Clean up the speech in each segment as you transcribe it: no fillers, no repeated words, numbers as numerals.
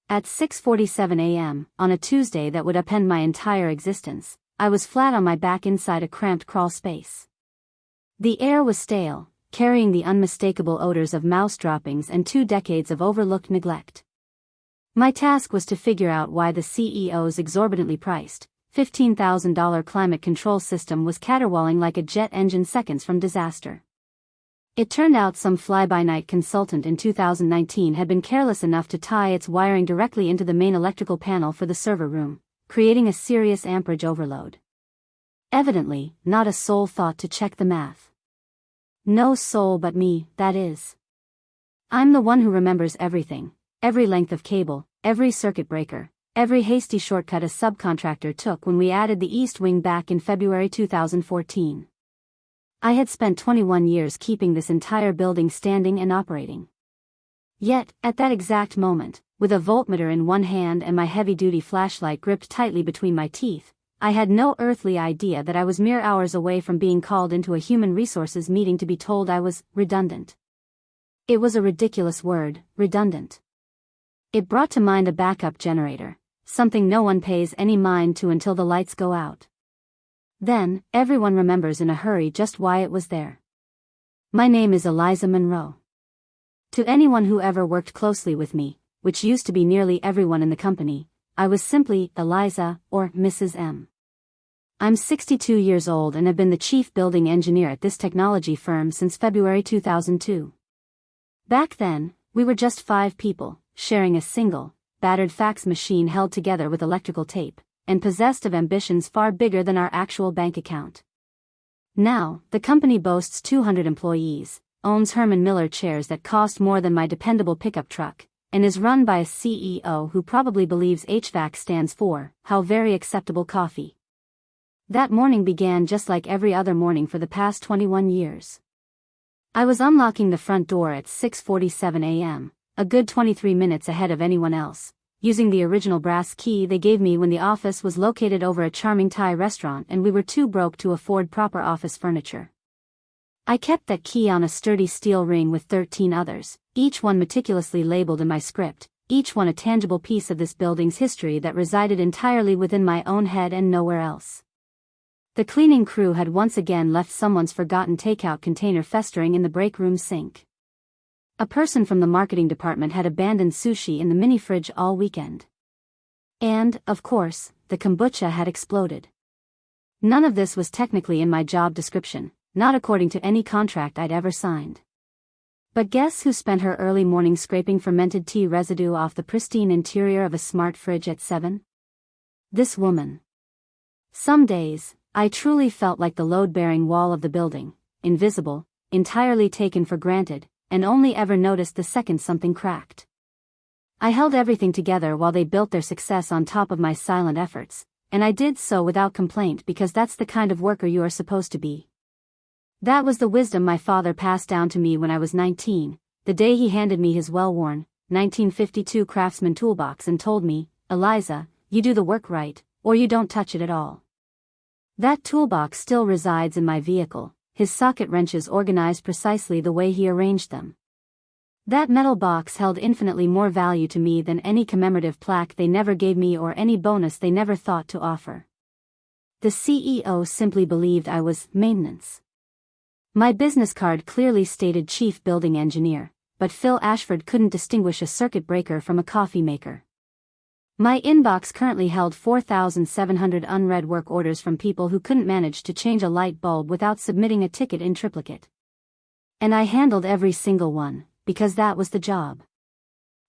At 6:47 a.m., on a Tuesday that would upend my entire existence, I was flat on my back inside a cramped crawl space. The air was stale, carrying the unmistakable odors of mouse droppings and 2 decades of overlooked neglect. My task was to figure out why the CEO's exorbitantly priced, $15,000 climate control system was caterwauling like a jet engine seconds from disaster. It turned out some fly-by-night consultant in 2019 had been careless enough to tie its wiring directly into the main electrical panel for the server room, creating a serious amperage overload. Evidently, not a soul thought to check the math. No soul but me, that is. I'm the one who remembers everything, every length of cable, every circuit breaker, every hasty shortcut a subcontractor took when we added the East Wing back in February 2014. I had spent 21 years keeping this entire building standing and operating. Yet, at that exact moment, with a voltmeter in one hand and my heavy-duty flashlight gripped tightly between my teeth, I had no earthly idea that I was mere hours away from being called into a human resources meeting to be told I was redundant. It was a ridiculous word, redundant. It brought to mind a backup generator, something no one pays any mind to until the lights go out. Then, everyone remembers in a hurry just why it was there. My name is Eliza Monroe. To anyone who ever worked closely with me, which used to be nearly everyone in the company, I was simply Eliza, or Mrs. M. I'm 62 years old and have been the chief building engineer at this technology firm since February 2002. Back then, we were just 5 people, sharing a single, battered fax machine held together with electrical tape, and possessed of ambitions far bigger than our actual bank account. Now, the company boasts 200 employees, owns Herman Miller chairs that cost more than my dependable pickup truck, and is run by a CEO who probably believes HVAC stands for, how very acceptable coffee. That morning began just like every other morning for the past 21 years. I was unlocking the front door at 6:47 a.m., a good 23 minutes ahead of anyone else, using the original brass key they gave me when the office was located over a charming Thai restaurant and we were too broke to afford proper office furniture. I kept that key on a sturdy steel ring with 13 others, each one meticulously labeled in my script, each one a tangible piece of this building's history that resided entirely within my own head and nowhere else. The cleaning crew had once again left someone's forgotten takeout container festering in the break room sink. A person from the marketing department had abandoned sushi in the mini fridge all weekend. And, of course, the kombucha had exploded. None of this was technically in my job description, not according to any contract I'd ever signed. But guess who spent her early morning scraping fermented tea residue off the pristine interior of a smart fridge at 7? This woman. Some days, I truly felt like the load-bearing wall of the building, invisible, entirely taken for granted, and only ever noticed the second something cracked. I held everything together while they built their success on top of my silent efforts, and I did so without complaint because that's the kind of worker you are supposed to be. That was the wisdom my father passed down to me when I was 19, the day he handed me his well-worn, 1952 Craftsman toolbox and told me, "Eliza, you do the work right, or you don't touch it at all." That toolbox still resides in my vehicle, his socket wrenches organized precisely the way he arranged them. That metal box held infinitely more value to me than any commemorative plaque they never gave me or any bonus they never thought to offer. The CEO simply believed I was maintenance. My business card clearly stated Chief Building Engineer, but Phil Ashford couldn't distinguish a circuit breaker from a coffee maker. My inbox currently held 4,700 unread work orders from people who couldn't manage to change a light bulb without submitting a ticket in triplicate. And I handled every single one, because that was the job.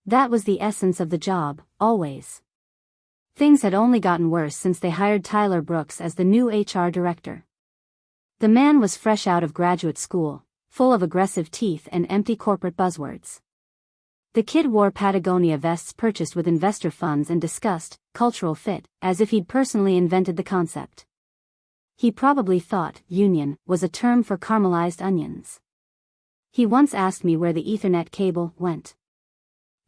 That was the essence of the job, always. Things had only gotten worse since they hired Tyler Brooks as the new HR director. The man was fresh out of graduate school, full of aggressive teeth and empty corporate buzzwords. The kid wore Patagonia vests purchased with investor funds and discussed cultural fit, as if he'd personally invented the concept. He probably thought union was a term for caramelized onions. He once asked me where the Ethernet cable went.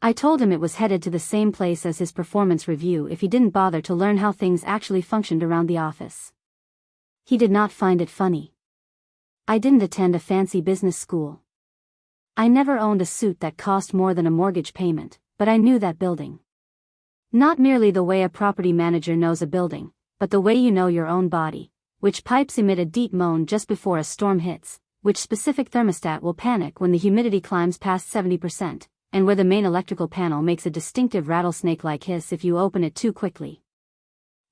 I told him it was headed to the same place as his performance review if he didn't bother to learn how things actually functioned around the office. He did not find it funny. I didn't attend a fancy business school. I never owned a suit that cost more than a mortgage payment, but I knew that building. Not merely the way a property manager knows a building, but the way you know your own body. Which pipes emit a deep moan just before a storm hits, which specific thermostat will panic when the humidity climbs past 70%, and where the main electrical panel makes a distinctive rattlesnake-like hiss if you open it too quickly.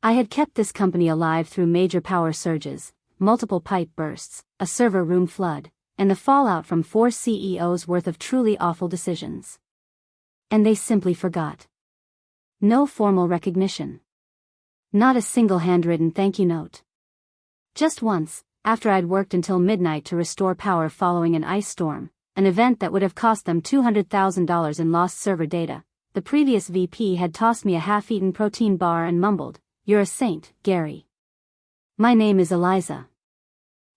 I had kept this company alive through major power surges, multiple pipe bursts, a server room flood, and the fallout from 4 CEOs worth of truly awful decisions. And they simply forgot. No formal recognition. Not a single handwritten thank you note. Just once, after I'd worked until midnight to restore power following an ice storm, an event that would have cost them $200,000 in lost server data, the previous VP had tossed me a half-eaten protein bar and mumbled, "You're a saint, Gary. My name is Eliza."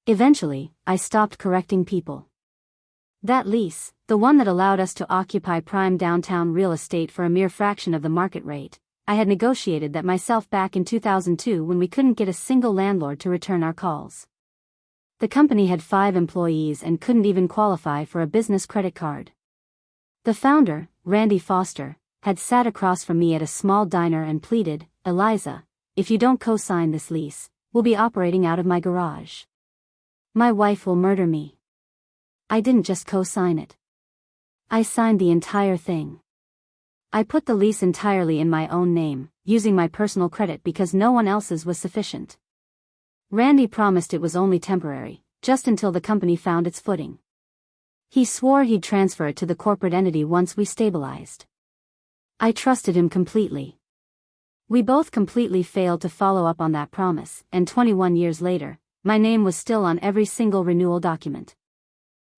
Eventually, I stopped correcting people. That lease, the one that allowed us to occupy prime downtown real estate for a mere fraction of the market rate, I had negotiated that myself back in 2002 when we couldn't get a single landlord to return our calls. The company had 5 employees and couldn't even qualify for a business credit card. The founder, Randy Foster, had sat across from me at a small diner and pleaded, "Eliza, if you don't co-sign this lease, we'll be operating out of my garage. My wife will murder me." I didn't just co-sign it. I signed the entire thing. I put the lease entirely in my own name, using my personal credit because no one else's was sufficient. Randy promised it was only temporary, just until the company found its footing. He swore he'd transfer it to the corporate entity once we stabilized. I trusted him completely. We both completely failed to follow up on that promise, and 21 years later, my name was still on every single renewal document.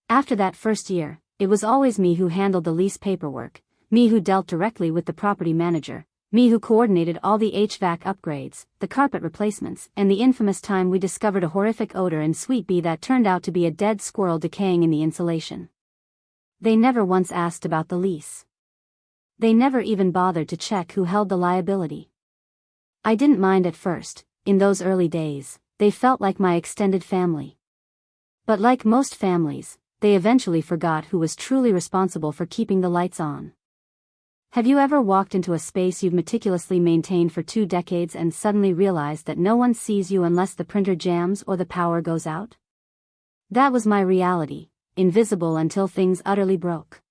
After that first year, it was always me who handled the lease paperwork, me who dealt directly with the property manager, me who coordinated all the HVAC upgrades, the carpet replacements, and the infamous time we discovered a horrific odor in Suite B that turned out to be a dead squirrel decaying in the insulation. They never once asked about the lease. They never even bothered to check who held the liability. I didn't mind at first. In those early days, they felt like my extended family. But like most families, they eventually forgot who was truly responsible for keeping the lights on. Have you ever walked into a space you've meticulously maintained for 2 decades and suddenly realized that no one sees you unless the printer jams or the power goes out? That was my reality, invisible until things utterly broke.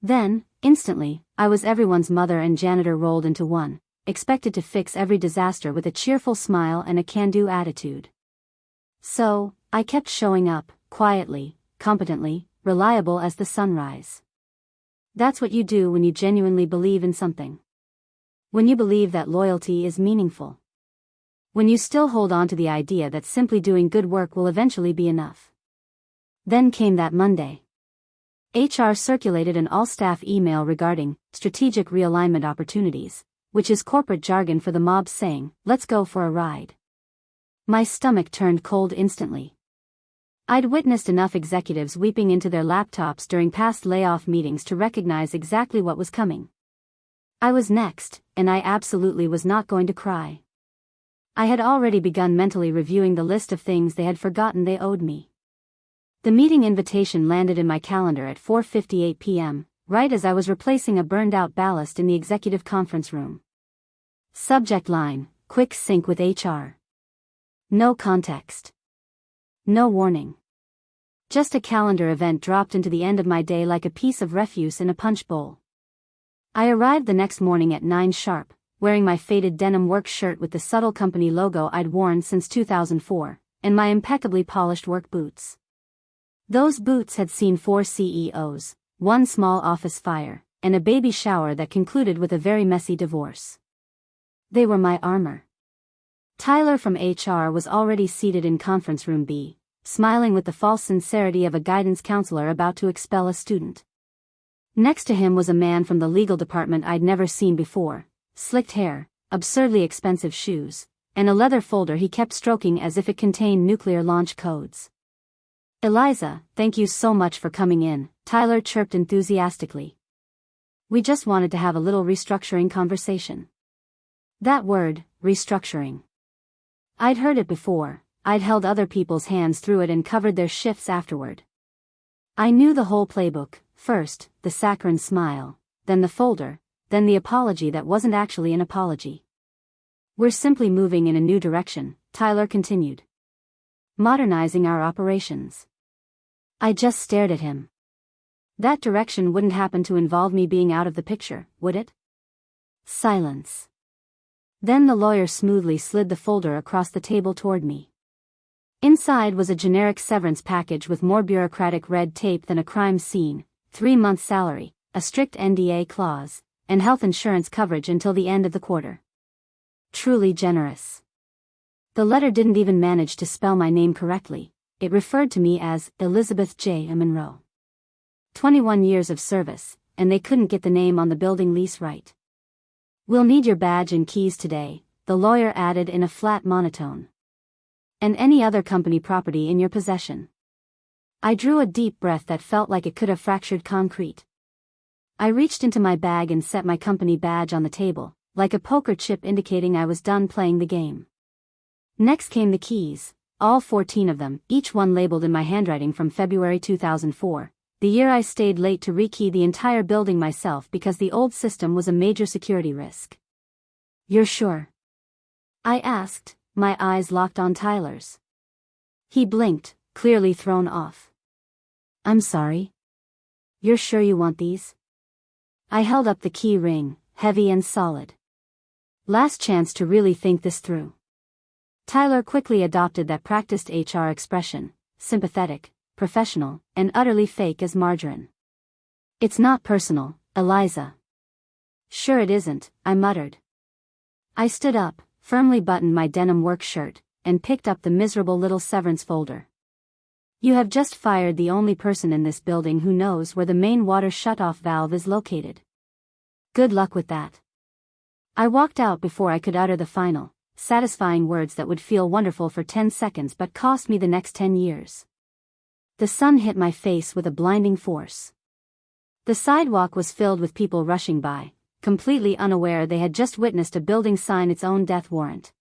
Then, instantly, I was everyone's mother and janitor rolled into one, expected to fix every disaster with a cheerful smile and a can-do attitude. So, I kept showing up, quietly, competently, reliable as the sunrise. That's what you do when you genuinely believe in something. When you believe that loyalty is meaningful. When you still hold on to the idea that simply doing good work will eventually be enough. Then came that Monday. HR circulated an all-staff email regarding strategic realignment opportunities, which is corporate jargon for the mob saying, "Let's go for a ride." My stomach turned cold instantly. I'd witnessed enough executives weeping into their laptops during past layoff meetings to recognize exactly what was coming. I was next, and I absolutely was not going to cry. I had already begun mentally reviewing the list of things they had forgotten they owed me. The meeting invitation landed in my calendar at 4:58 p.m., right as I was replacing a burned-out ballast in the executive conference room. Subject line, "Quick sync with HR." No context. No warning. Just a calendar event dropped into the end of my day like a piece of refuse in a punch bowl. I arrived the next morning at 9 sharp, wearing my faded denim work shirt with the subtle company logo I'd worn since 2004, and my impeccably polished work boots. Those boots had seen 4 CEOs, 1 small office fire, and a baby shower that concluded with a very messy divorce. They were my armor. Tyler from HR was already seated in conference room B, smiling with the false sincerity of a guidance counselor about to expel a student. Next to him was a man from the legal department I'd never seen before, slicked hair, absurdly expensive shoes, and a leather folder he kept stroking as if it contained nuclear launch codes. "Eliza, thank you so much for coming in," Tyler chirped enthusiastically. "We just wanted to have a little restructuring conversation." That word, restructuring. I'd heard it before, I'd held other people's hands through it and covered their shifts afterward. I knew the whole playbook, first, the saccharine smile, then the folder, then the apology that wasn't actually an apology. We're simply moving in a new direction, Tyler continued. Modernizing our operations. I just stared at him. That direction wouldn't happen to involve me being out of the picture, would it? Silence. Then the lawyer smoothly slid the folder across the table toward me. Inside was a generic severance package with more bureaucratic red tape than a crime scene, 3 months' salary, a strict NDA clause, and health insurance coverage until the end of the quarter. Truly generous. The letter didn't even manage to spell my name correctly. It referred to me as Elizabeth J. Monroe. 21 years of service, and they couldn't get the name on the building lease right. We'll need your badge and keys today, the lawyer added in a flat monotone. And any other company property in your possession. I drew a deep breath that felt like it could have fractured concrete. I reached into my bag and set my company badge on the table, like a poker chip indicating I was done playing the game. Next came the keys, all 14 of them, each one labeled in my handwriting from February 2004, the year I stayed late to rekey the entire building myself because the old system was a major security risk. You're sure? I asked, my eyes locked on Tyler's. He blinked, clearly thrown off. I'm sorry. You're sure you want these? I held up the key ring, heavy and solid. Last chance to really think this through. Tyler quickly adopted that practiced HR expression, sympathetic, professional, and utterly fake as margarine. It's not personal, Eliza. Sure it isn't, I muttered. I stood up, firmly buttoned my denim work shirt, and picked up the miserable little severance folder. You have just fired the only person in this building who knows where the main water shutoff valve is located. Good luck with that. I walked out before I could utter the final, satisfying words that would feel wonderful for 10 seconds but cost me the next 10 years. The sun hit my face with a blinding force. The sidewalk was filled with people rushing by, completely unaware they had just witnessed a building sign its own death warrant.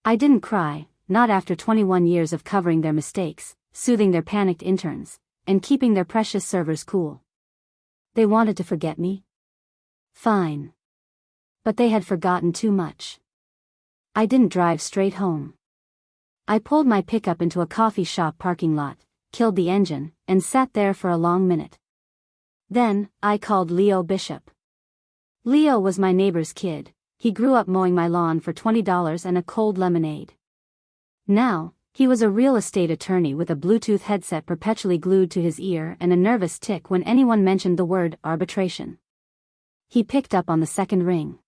I didn't cry, not after 21 years of covering their mistakes, soothing their panicked interns, and keeping their precious servers cool. They wanted to forget me? Fine. But they had forgotten too much. I didn't drive straight home. I pulled my pickup into a coffee shop parking lot, killed the engine, and sat there for a long minute. Then, I called Leo Bishop. Leo was my neighbor's kid. He grew up mowing my lawn for $20 and a cold lemonade. Now, he was a real estate attorney with a Bluetooth headset perpetually glued to his ear and a nervous tic when anyone mentioned the word arbitration. He picked up on the second ring.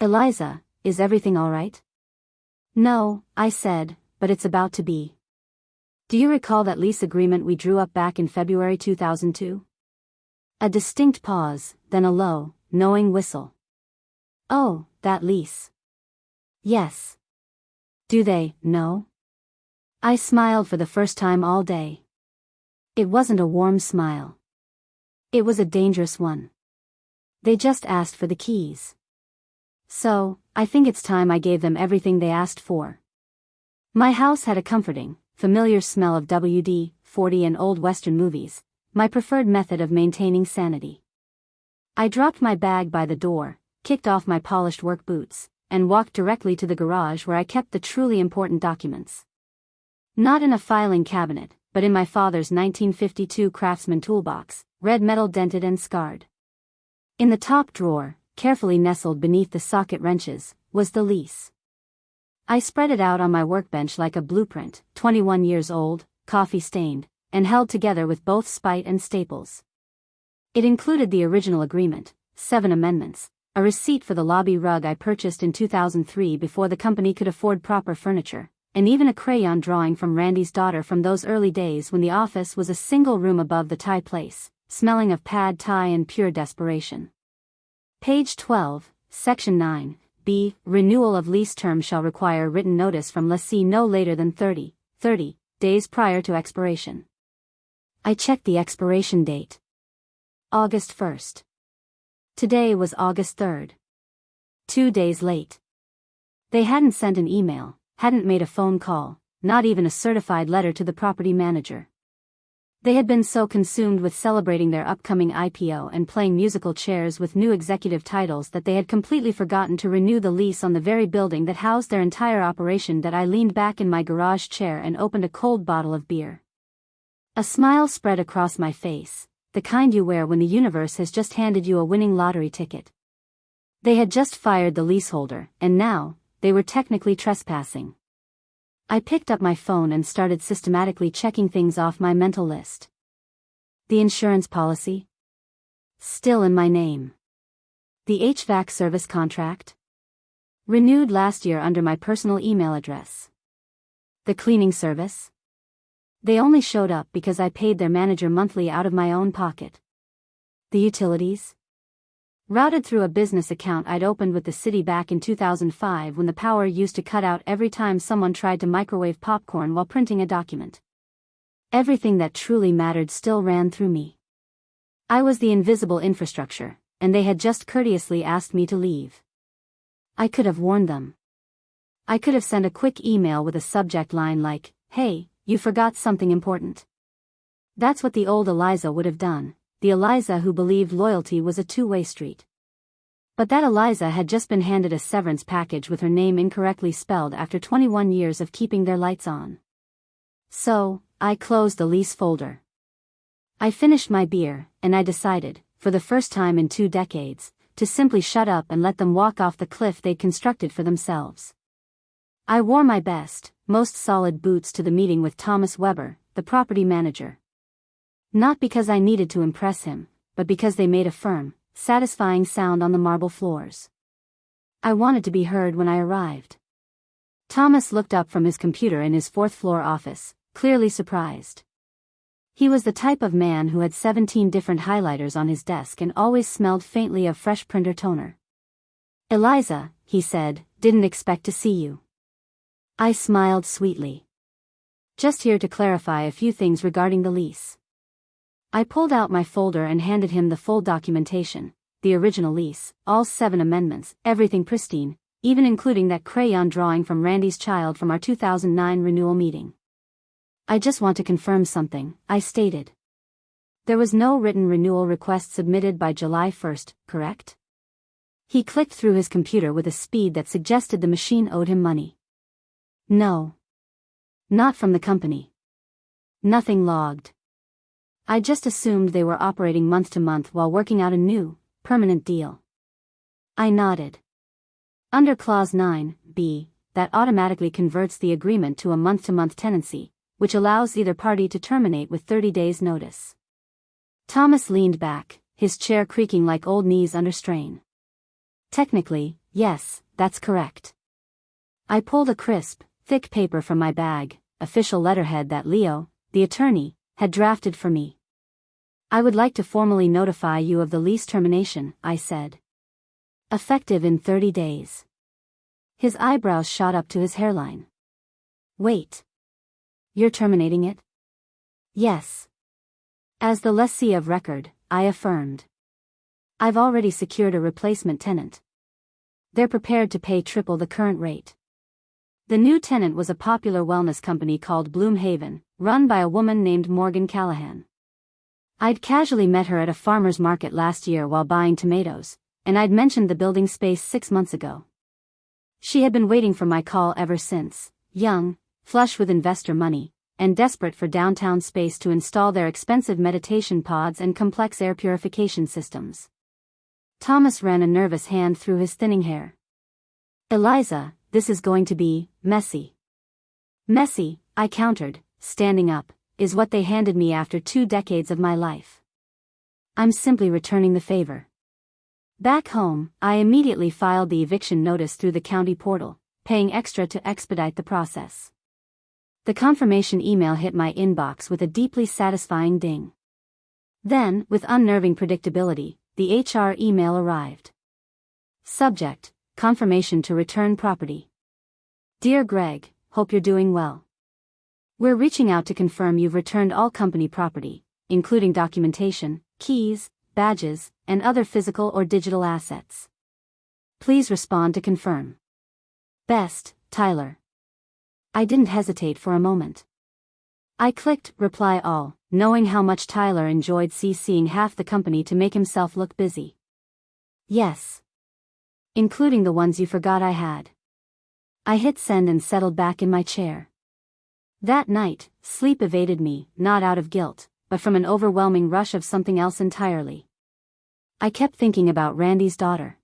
Eliza, is everything all right? No, I said, but it's about to be. Do you recall that lease agreement we drew up back in February 2002? A distinct pause, then a low, knowing whistle. Oh, that lease. Yes. Do they know? I smiled for the first time all day. It wasn't a warm smile. It was a dangerous one. They just asked for the keys. So, I think it's time I gave them everything they asked for. My house had a comforting, familiar smell of WD-40 and old Western movies, my preferred method of maintaining sanity. I dropped my bag by the door, kicked off my polished work boots, and walked directly to the garage where I kept the truly important documents. Not in a filing cabinet, but in my father's 1952 Craftsman toolbox, red metal dented and scarred. In the top drawer, carefully nestled beneath the socket wrenches, was the lease. I spread it out on my workbench like a blueprint, 21 years old, coffee-stained, and held together with both spite and staples. It included the original agreement, 7 amendments, a receipt for the lobby rug I purchased in 2003 before the company could afford proper furniture, and even a crayon drawing from Randy's daughter from those early days when the office was a single room above the Thai place, smelling of pad Thai and pure desperation. Page 12, Section 9, B. Renewal of lease term shall require written notice from lessee no later than 30 days prior to expiration. I checked the expiration date. August 1st. Today was August 3rd. 2 days late. They hadn't sent an email, hadn't made a phone call, not even a certified letter to the property manager. They had been so consumed with celebrating their upcoming IPO and playing musical chairs with new executive titles that they had completely forgotten to renew the lease on the very building that housed their entire operation that I leaned back in my garage chair and opened a cold bottle of beer. A smile spread across my face, the kind you wear when the universe has just handed you a winning lottery ticket. They had just fired the leaseholder, and now, they were technically trespassing. I picked up my phone and started systematically checking things off my mental list. The insurance policy? Still in my name. The HVAC service contract? Renewed last year under my personal email address. The cleaning service? They only showed up because I paid their manager monthly out of my own pocket. The utilities? Routed through a business account I'd opened with the city back in 2005 when the power used to cut out every time someone tried to microwave popcorn while printing a document. Everything that truly mattered still ran through me. I was the invisible infrastructure, and they had just courteously asked me to leave. I could have warned them. I could have sent a quick email with a subject line like, "Hey, you forgot something important." That's what the old Eliza would have done. The Eliza who believed loyalty was a two-way street. But that Eliza had just been handed a severance package with her name incorrectly spelled after 21 years of keeping their lights on. So, I closed the lease folder. I finished my beer, and I decided, for the first time in 2 decades, to simply shut up and let them walk off the cliff they'd constructed for themselves. I wore my best, most solid boots to the meeting with Thomas Weber, the property manager. Not because I needed to impress him, but because they made a firm, satisfying sound on the marble floors. I wanted to be heard when I arrived. Thomas looked up from his computer in his 4th-floor office, clearly surprised. He was the type of man who had 17 different highlighters on his desk and always smelled faintly of fresh printer toner. "Eliza," he said, "didn't expect to see you." I smiled sweetly. "Just here to clarify a few things regarding the lease." I pulled out my folder and handed him the full documentation, the original lease, all 7 amendments, everything pristine, even including that crayon drawing from Randy's child from our 2009 renewal meeting. "I just want to confirm something," I stated. "There was no written renewal request submitted by July 1st, correct?" He clicked through his computer with a speed that suggested the machine owed him money. "No. Not from the company. Nothing logged. I just assumed they were operating month to month while working out a new, permanent deal." I nodded. Under Clause 9(b), that automatically converts the agreement to a month-to-month tenancy, which allows either party to terminate with 30 days' notice. Thomas leaned back, his chair creaking like old knees under strain. "Technically, yes, that's correct." I pulled a crisp, thick paper from my bag, official letterhead that Leo, the attorney, had drafted for me. "I would like to formally notify you of the lease termination," I said. "Effective in 30 days. His eyebrows shot up to his hairline. "Wait. You're terminating it?" "Yes." As the lessee of record, I affirmed. "I've already secured a replacement tenant. They're prepared to pay triple the current rate." The new tenant was a popular wellness company called Bloomhaven, run by a woman named Morgan Callahan. I'd casually met her at a farmer's market last year while buying tomatoes, and I'd mentioned the building space 6 months ago. She had been waiting for my call ever since, young, flush with investor money, and desperate for downtown space to install their expensive meditation pods and complex air purification systems. Thomas ran a nervous hand through his thinning hair. "Eliza, this is going to be messy." "Messy," I countered, standing up, "is what they handed me after 2 decades of my life. I'm simply returning the favor." Back home, I immediately filed the eviction notice through the county portal, paying extra to expedite the process. The confirmation email hit my inbox with a deeply satisfying ding. Then, with unnerving predictability, the HR email arrived. Subject: confirmation to return property. "Dear Greg, hope you're doing well. We're reaching out to confirm you've returned all company property, including documentation, keys, badges, and other physical or digital assets. Please respond to confirm. Best, Tyler." I didn't hesitate for a moment. I clicked reply all, knowing how much Tyler enjoyed CCing half the company to make himself look busy. Yes. Including the ones you forgot I had. I hit send and settled back in my chair. That night, sleep evaded me, not out of guilt, but from an overwhelming rush of something else entirely. I kept thinking about Randy's daughter.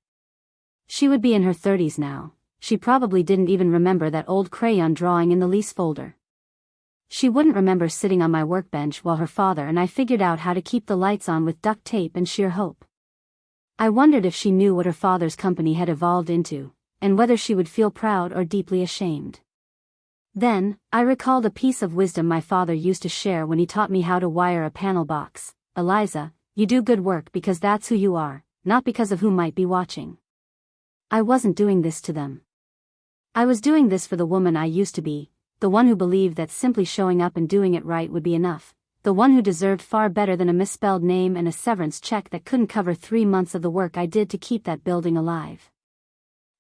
She would be in her 30s now. She probably didn't even remember that old crayon drawing in the lease folder. She wouldn't remember sitting on my workbench while her father and I figured out how to keep the lights on with duct tape and sheer hope. I wondered if she knew what her father's company had evolved into, and whether she would feel proud or deeply ashamed. Then, I recalled a piece of wisdom my father used to share when he taught me how to wire a panel box. Eliza, you do good work because that's who you are, not because of who might be watching. I wasn't doing this to them. I was doing this for the woman I used to be, the one who believed that simply showing up and doing it right would be enough, the one who deserved far better than a misspelled name and a severance check that couldn't cover 3 months of the work I did to keep that building alive.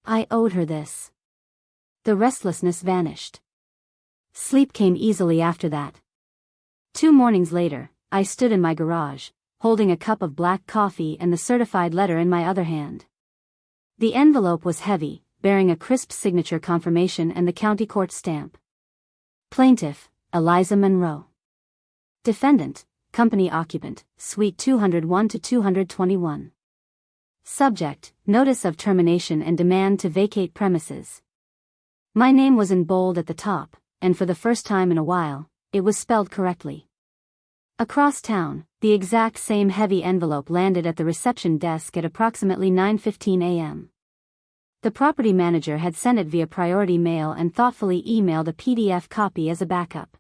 I owed her this. The restlessness vanished. Sleep came easily after that. 2 mornings later, I stood in my garage, holding a cup of black coffee and the certified letter in my other hand. The envelope was heavy, bearing a crisp signature confirmation and the county court stamp. Plaintiff, Eliza Monroe. Defendant, company occupant, suite 201 to 221. Subject, notice of termination and demand to vacate premises. My name was in bold at the top, and for the first time in a while, it was spelled correctly. Across town, the exact same heavy envelope landed at the reception desk at approximately 9:15 a.m. The property manager had sent it via priority mail and thoughtfully emailed a PDF copy as a backup.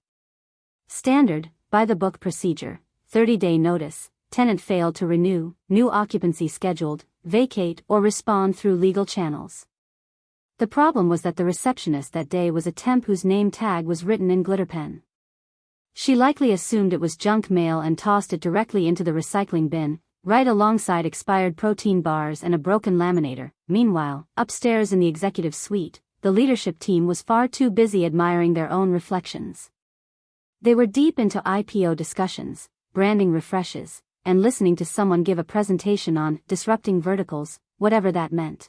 Standard, by-the-book procedure, 30-day notice, tenant failed to renew, new occupancy scheduled, vacate or respond through legal channels. The problem was that the receptionist that day was a temp whose name tag was written in glitter pen. She likely assumed it was junk mail and tossed it directly into the recycling bin, right alongside expired protein bars and a broken laminator. Meanwhile, upstairs in the executive suite, the leadership team was far too busy admiring their own reflections. They were deep into IPO discussions, branding refreshes, and listening to someone give a presentation on disrupting verticals, whatever that meant.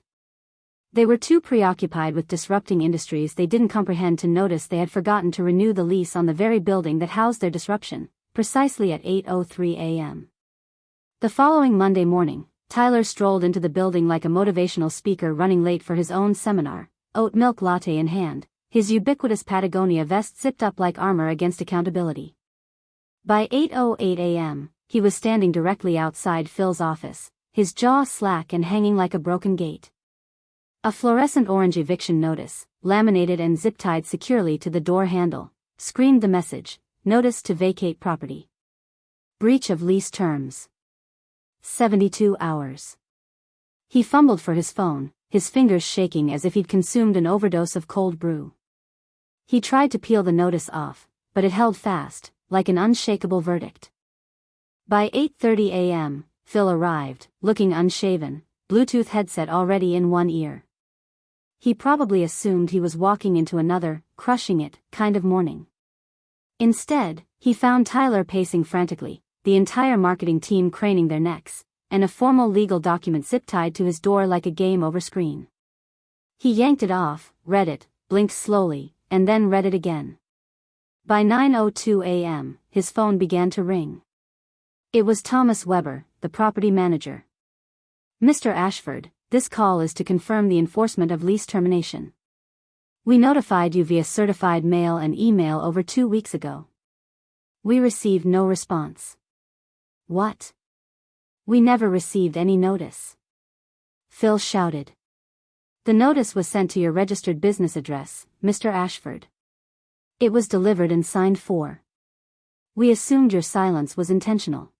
They were too preoccupied with disrupting industries they didn't comprehend to notice they had forgotten to renew the lease on the very building that housed their disruption, precisely at 8:03 a.m. The following Monday morning, Tyler strolled into the building like a motivational speaker running late for his own seminar, oat milk latte in hand, his ubiquitous Patagonia vest zipped up like armor against accountability. By 8:08 a.m., he was standing directly outside Phil's office, his jaw slack and hanging like a broken gate. A fluorescent orange eviction notice, laminated and zip-tied securely to the door handle, screamed the message, notice to vacate property. Breach of lease terms. 72 hours. He fumbled for his phone, his fingers shaking as if he'd consumed an overdose of cold brew. He tried to peel the notice off, but it held fast, like an unshakable verdict. By 8:30 a.m., Phil arrived, looking unshaven, Bluetooth headset already in one ear. He probably assumed he was walking into another, crushing it, kind of morning. Instead, he found Tyler pacing frantically, the entire marketing team craning their necks, and a formal legal document zip-tied to his door like a game over screen. He yanked it off, read it, blinked slowly, and then read it again. By 9:02 a.m., his phone began to ring. It was Thomas Weber, the property manager. Mr. Ashford, this call is to confirm the enforcement of lease termination. We notified you via certified mail and email over 2 weeks ago. We received no response. What? We never received any notice. Phil shouted. The notice was sent to your registered business address, Mr. Ashford. It was delivered and signed for. We assumed your silence was intentional.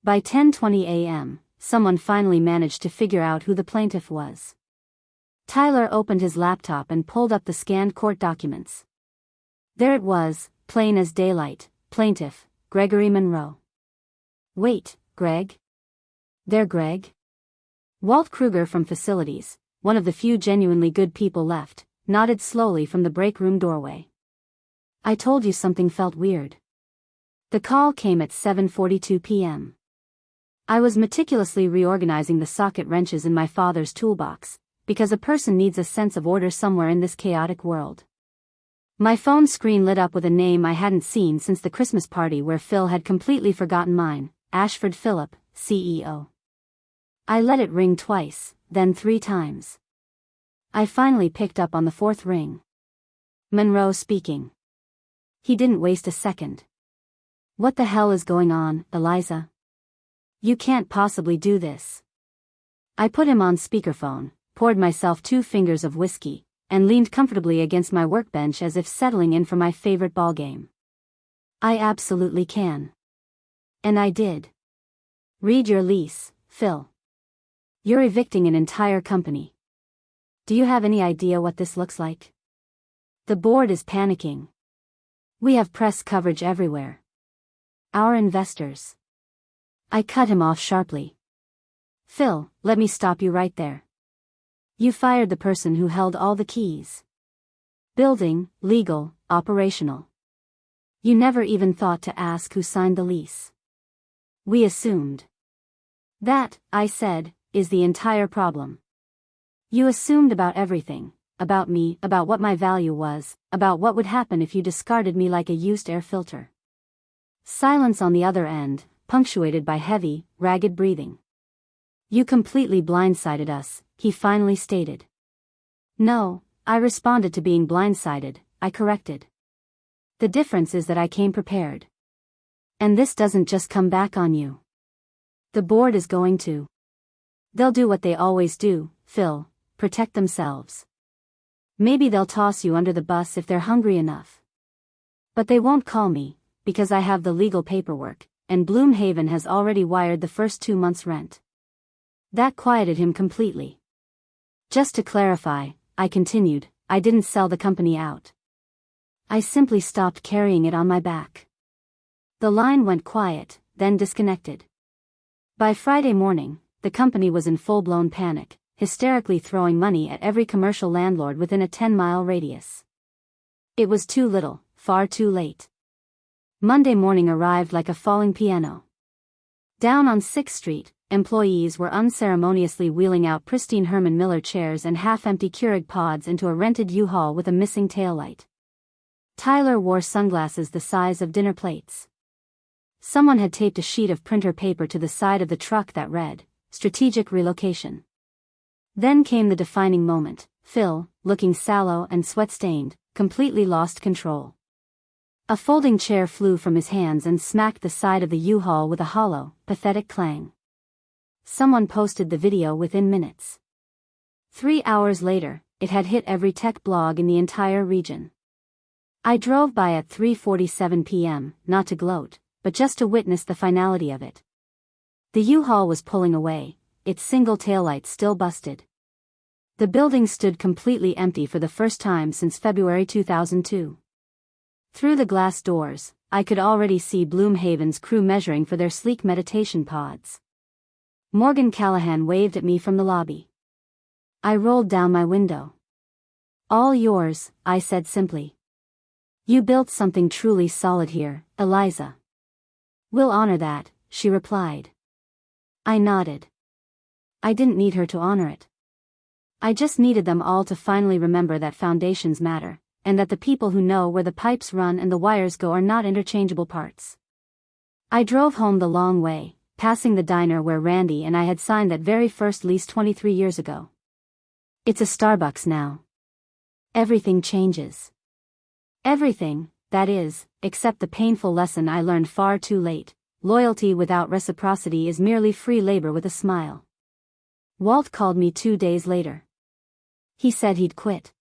By 10:20 a.m., someone finally managed to figure out who the plaintiff was. Tyler opened his laptop and pulled up the scanned court documents. There it was, plain as daylight, plaintiff, Gregory Monroe. Wait, Greg? They're Greg? Walt Kruger from facilities, one of the few genuinely good people left, nodded slowly from the break room doorway. I told you something felt weird. The call came at 7:42 p.m. I was meticulously reorganizing the socket wrenches in my father's toolbox, because a person needs a sense of order somewhere in this chaotic world. My phone screen lit up with a name I hadn't seen since the Christmas party where Phil had completely forgotten mine, Ashford Phillip, CEO. I let it ring twice, then 3 times. I finally picked up on the 4th ring. Monroe speaking. He didn't waste a second. What the hell is going on, Eliza? You can't possibly do this. I put him on speakerphone, poured myself 2 fingers of whiskey, and leaned comfortably against my workbench as if settling in for my favorite ballgame. I absolutely can. And I did. Read your lease, Phil. You're evicting an entire company. Do you have any idea what this looks like? The board is panicking. We have press coverage everywhere. Our investors. I cut him off sharply. Phil, let me stop you right there. You fired the person who held all the keys. Building, legal, operational. You never even thought to ask who signed the lease. We assumed. That, I said, is the entire problem. You assumed about everything, about me, about what my value was, about what would happen if you discarded me like a used air filter. Silence on the other end, punctuated by heavy, ragged breathing. You completely blindsided us, he finally stated. No, I responded to being blindsided, I corrected. The difference is that I came prepared. And this doesn't just come back on you. The board is going to. They'll do what they always do, Phil, protect themselves. Maybe they'll toss you under the bus if they're hungry enough. But they won't call me, because I have the legal paperwork, and Bloomhaven has already wired the first 2 months' rent. That quieted him completely. Just to clarify, I continued, I didn't sell the company out. I simply stopped carrying it on my back. The line went quiet, then disconnected. By Friday morning, the company was in full-blown panic, hysterically throwing money at every commercial landlord within a 10-mile radius. It was too little, far too late. Monday morning arrived like a falling piano. Down on 6th Street, employees were unceremoniously wheeling out pristine Herman Miller chairs and half-empty Keurig pods into a rented U-Haul with a missing taillight. Tyler wore sunglasses the size of dinner plates. Someone had taped a sheet of printer paper to the side of the truck that read, "Strategic Relocation." Then came the defining moment. Phil, looking sallow and sweat-stained, completely lost control. A folding chair flew from his hands and smacked the side of the U-Haul with a hollow, pathetic clang. Someone posted the video within minutes. 3 hours later, it had hit every tech blog in the entire region. I drove by at 3:47 p.m., not to gloat, but just to witness the finality of it. The U-Haul was pulling away, its single taillight still busted. The building stood completely empty for the first time since February 2002. Through the glass doors, I could already see Bloomhaven's crew measuring for their sleek meditation pods. Morgan Callahan waved at me from the lobby. I rolled down my window. All yours, I said simply. You built something truly solid here, Eliza. We'll honor that, she replied. I nodded. I didn't need her to honor it. I just needed them all to finally remember that foundations matter, and that the people who know where the pipes run and the wires go are not interchangeable parts. I drove home the long way, passing the diner where Randy and I had signed that very first lease 23 years ago. It's a Starbucks now. Everything changes. Everything, that is, except the painful lesson I learned far too late: loyalty without reciprocity is merely free labor with a smile. Walt called me 2 days later. He said he'd quit.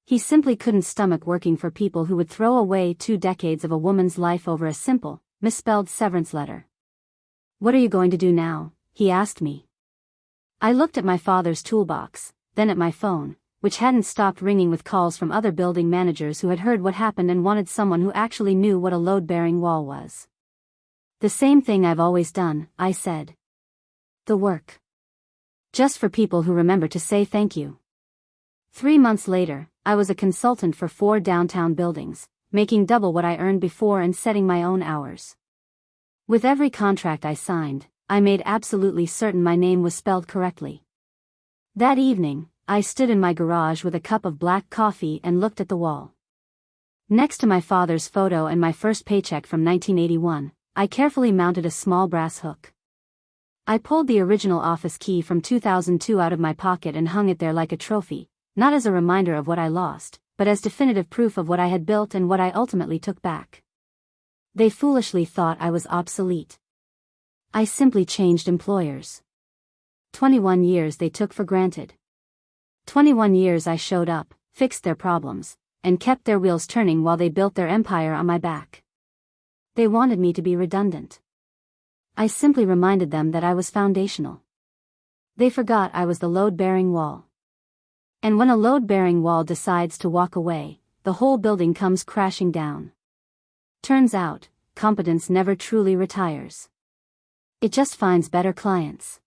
He simply couldn't stomach working for people who would throw away 2 decades of a woman's life over a simple, misspelled severance letter. What are you going to do now? He asked me. I looked at my father's toolbox, then at my phone, which hadn't stopped ringing with calls from other building managers who had heard what happened and wanted someone who actually knew what a load-bearing wall was. The same thing I've always done, I said. The work. Just for people who remember to say thank you. 3 months later, I was a consultant for 4 downtown buildings, making double what I earned before and setting my own hours. With every contract I signed, I made absolutely certain my name was spelled correctly. That evening, I stood in my garage with a cup of black coffee and looked at the wall. Next to my father's photo and my first paycheck from 1981, I carefully mounted a small brass hook. I pulled the original office key from 2002 out of my pocket and hung it there like a trophy, not as a reminder of what I lost, but as definitive proof of what I had built and what I ultimately took back. They foolishly thought I was obsolete. I simply changed employers. 21 years they took for granted. 21 years I showed up, fixed their problems, and kept their wheels turning while they built their empire on my back. They wanted me to be redundant. I simply reminded them that I was foundational. They forgot I was the load-bearing wall. And when a load-bearing wall decides to walk away, the whole building comes crashing down. Turns out, competence never truly retires. It just finds better clients.